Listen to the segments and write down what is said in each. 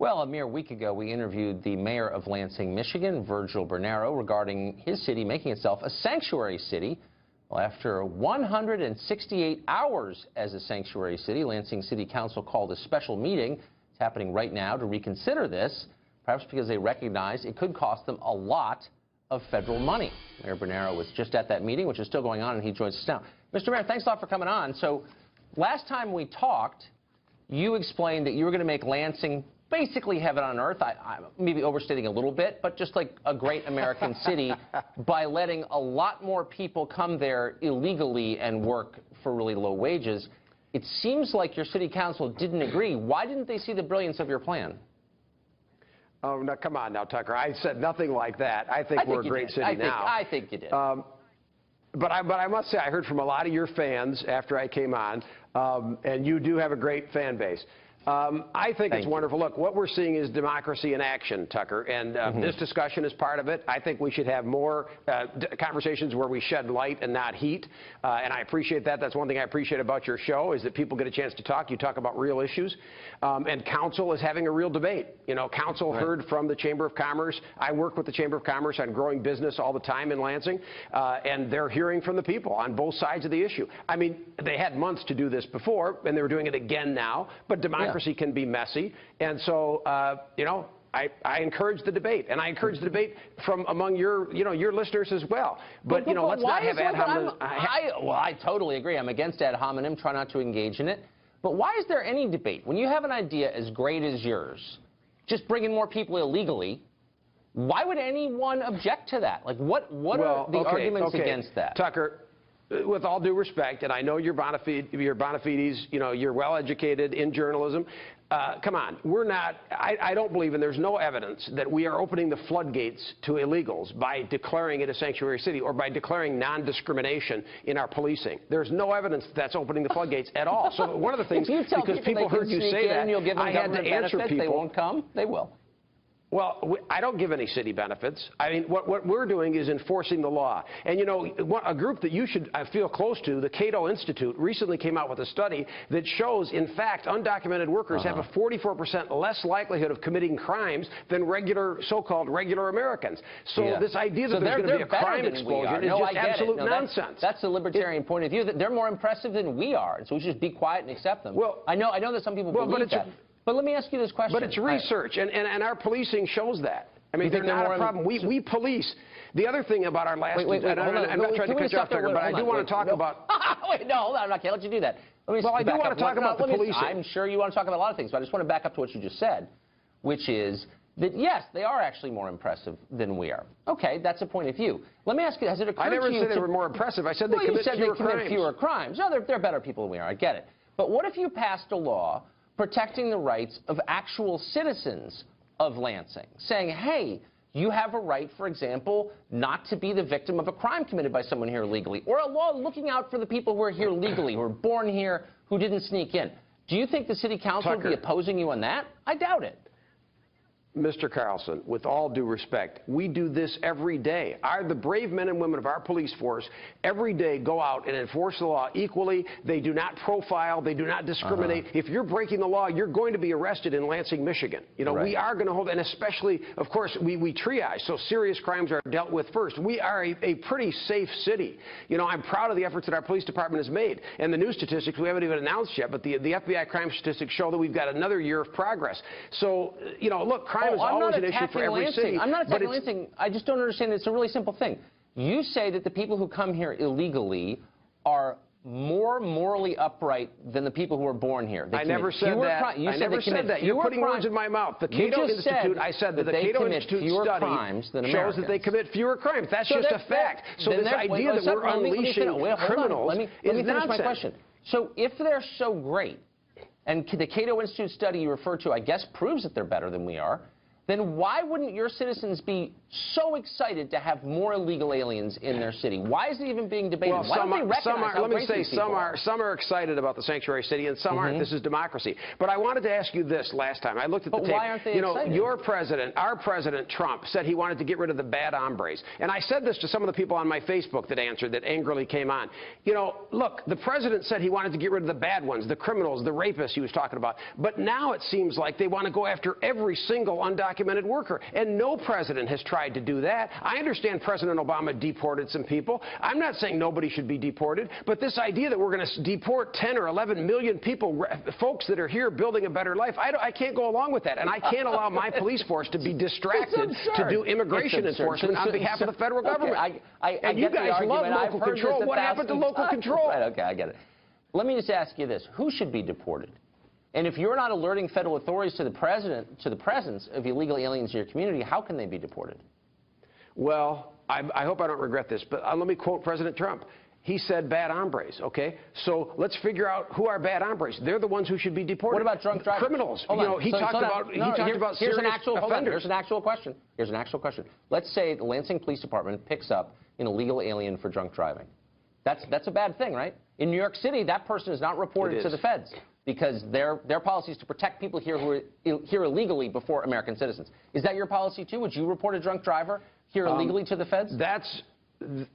Well, a mere week ago, we interviewed the mayor of Lansing, Michigan, Virgil Bernero, regarding his city making itself a sanctuary city. Well, after 168 hours as a sanctuary city, Lansing City Council called a special meeting. It's happening right now to reconsider this, perhaps because they recognize it could cost them a lot of federal money. Mayor Bernero was just at that meeting, which is still going on, and he joins us now. Mr. Mayor, thanks a lot for coming on. So last time we talked, you explained that you were going to make Lansing basically heaven on earth. I'm maybe overstating a little bit, but just like a great American city by letting a lot more people come there illegally and work for really low wages. It seems like your city council didn't agree. Why didn't they see the brilliance of your plan? Oh, no, come on now, Tucker. I said nothing like that. I think we're a great city now. I think you did. But I must say, I heard from a lot of your fans after I came on, and you do have a great fan base. I think it's wonderful. Look, what we're seeing is democracy in action, Tucker, and this discussion is part of it. I think we should have more conversations where we shed light and not heat, and I appreciate that. That's one thing I appreciate about your show is that people get a chance to talk. You talk about real issues, and council is having a real debate. You know, council heard from the Chamber of Commerce. I work with the Chamber of Commerce on growing business all the time in Lansing, and they're hearing from the people on both sides of the issue. I mean, they had months to do this before, and they were doing it again now, but democracy can be messy, and so you know, I encourage the debate, and I encourage the debate from among your your listeners as well. But you know, let's not have ad hominem. Well, I totally agree. I'm against ad hominem. Try not to engage in it. But why is there any debate when you have an idea as great as yours, just bringing more people illegally? Why would anyone object to that? Like, what are the arguments against that? Tucker, with all due respect, and I know you're bona fides, you know, you're well-educated in journalism. Come on, we're not, I don't believe, and there's no evidence that we are opening the floodgates to illegals by declaring it a sanctuary city or by declaring non-discrimination in our policing. There's no evidence that that's opening the floodgates at all. So one of the things, because people heard you say that, I had to answer people. They won't come, they will. Well, I don't give any city benefits. I mean, what we're doing is enforcing the law. And, you know, a group that you should feel close to, the Cato Institute, recently came out with a study that shows, in fact, undocumented workers have a 44% less likelihood of committing crimes than so-called regular Americans. So this idea that there's going to be a crime explosion is just absolute nonsense. That's the libertarian point of view, that they're more impressive than we are, and so we should just be quiet and accept them. Well, I know that some people believe that. But let me ask you this question. But it's research, and our policing shows that. I mean, they're not a problem. We police. The other thing about our last... Wait, hold on. I'm not trying to cut you off, Tucker, but I do want to talk about... Wait, no, hold on. I can't let you do that. Well, I do want to talk about the policing. I'm sure you want to talk about a lot of things, but I just want to back up to what you just said, which is that, yes, they are actually more impressive than we are. Okay, that's a point of view. Let me ask you, has it occurred to you... I never said they were more impressive. I said they commit fewer crimes. No, they're better people than we are. I get it. But what if you passed a law protecting the rights of actual citizens of Lansing, saying, hey, you have a right, for example, not to be the victim of a crime committed by someone here legally, or a law looking out for the people who are here legally, who were born here, who didn't sneak in? Do you think the city council would be opposing you on that? I doubt it. Mr. Carlson, with all due respect, we do this every day. The brave men and women of our police force every day go out and enforce the law equally. They do not profile. They do not discriminate. If you're breaking the law, you're going to be arrested in Lansing, Michigan. You know, we are going to hold, and especially, of course, we triage, so serious crimes are dealt with first. We are a pretty safe city. You know, I'm proud of the efforts that our police department has made. And the new statistics, we haven't even announced yet, but the FBI crime statistics show that we've got another year of progress. So, you know, look, crime is always an issue for every city. I'm not attacking Lansing. I just don't understand. It's a really simple thing. You say that the people who come here illegally are more morally upright than the people who are born here. I never said that. I never said that. You're putting words in my mouth. The Cato Institute, I said that the Cato Institute study shows that they commit fewer crimes. That's just a fact. So this idea that we're unleashing criminals is nonsense. My question. So if they're so great, and the Cato Institute study you refer to, I guess, proves that they're better than we are, then why wouldn't your citizens be so excited to have more illegal aliens in their city? Why is it even being debated? Well, why don't they recognize how great these people are? some are excited about the sanctuary city and some aren't. This is democracy. But I wanted to ask you this last time. I looked at the tape. Why aren't they excited? Your president, our president Trump, said he wanted to get rid of the bad hombres. And I said this to some of the people on my Facebook that answered, that angrily came on. Look, the president said he wanted to get rid of the bad ones, the criminals, the rapists he was talking about. But now it seems like they want to go after every single undocumented worker. And no president has tried to do that. I understand President Obama deported some people. I'm not saying nobody should be deported, but this idea that we're going to deport 10 or 11 million people, folks that are here building a better life, I can't go along with that. And I can't allow my police force to be distracted to do immigration enforcement on behalf of the federal government. And you guys love local control. What happened to local control? Right, okay, I get it. Let me just ask you this. Who should be deported? And if you're not alerting federal authorities to the presence of illegal aliens in your community, how can they be deported? Well, I hope I don't regret this, but let me quote President Trump. He said bad hombres, okay? So let's figure out who are bad hombres. They're the ones who should be deported. What about drunk drivers? Criminals. He talked about serious offenders. Here's an actual question. Here's an actual question. Let's say the Lansing Police Department picks up an illegal alien for drunk driving. That's a bad thing, right? In New York City, that person is not reported to the feds, because their policy is to protect people here who are here illegally before American citizens. Is that your policy, too? Would you report a drunk driver here illegally to the feds?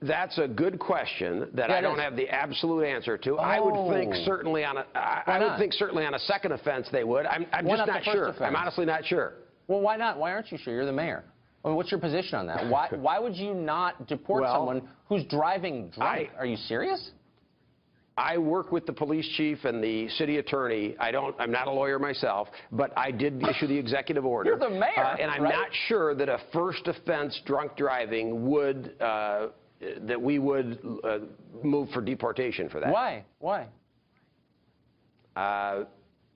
That's a good question that I don't have the absolute answer to. I would think certainly on a second offense they would. I'm just not sure. I'm honestly not sure. Well, why not? Why aren't you sure? You're the mayor. I mean, what's your position on that? Why would you not deport someone who's driving drunk? Are you serious? I work with the police chief and the city attorney. I'm not a lawyer myself, but I did issue the executive order. You're the mayor, and I'm not sure that a first offense drunk driving would that we would move for deportation for that. Why? Why?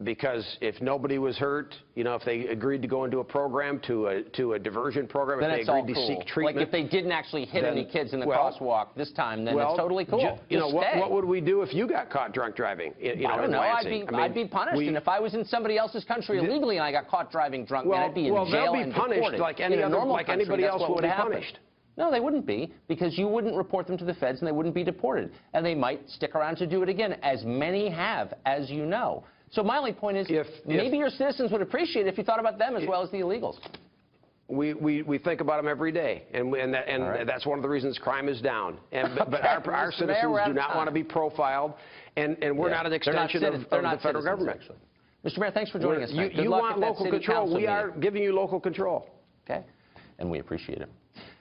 Because if nobody was hurt, if they agreed to go into a program, to a diversion program, then if they agreed to seek treatment. Like if they didn't actually hit any kids in the crosswalk this time, then it's totally cool. What would we do if you got caught drunk driving? I don't know. I'd be punished. And if I was in somebody else's country illegally and I got caught driving drunk, then I'd be in jail and deported. They'll be punished like anybody else would be punished. No, they wouldn't be, because you wouldn't report them to the feds and they wouldn't be deported. And they might stick around to do it again, as many have, as you know. So my only point is, maybe your citizens would appreciate it if you thought about them as well as the illegals. We think about them every day, and that's one of the reasons crime is down. But our citizens do not want to be profiled, and we're not an extension of the federal government. Actually. Mr. Mayor, thanks for joining us. You want local control. We are giving you local control. Okay, and we appreciate it.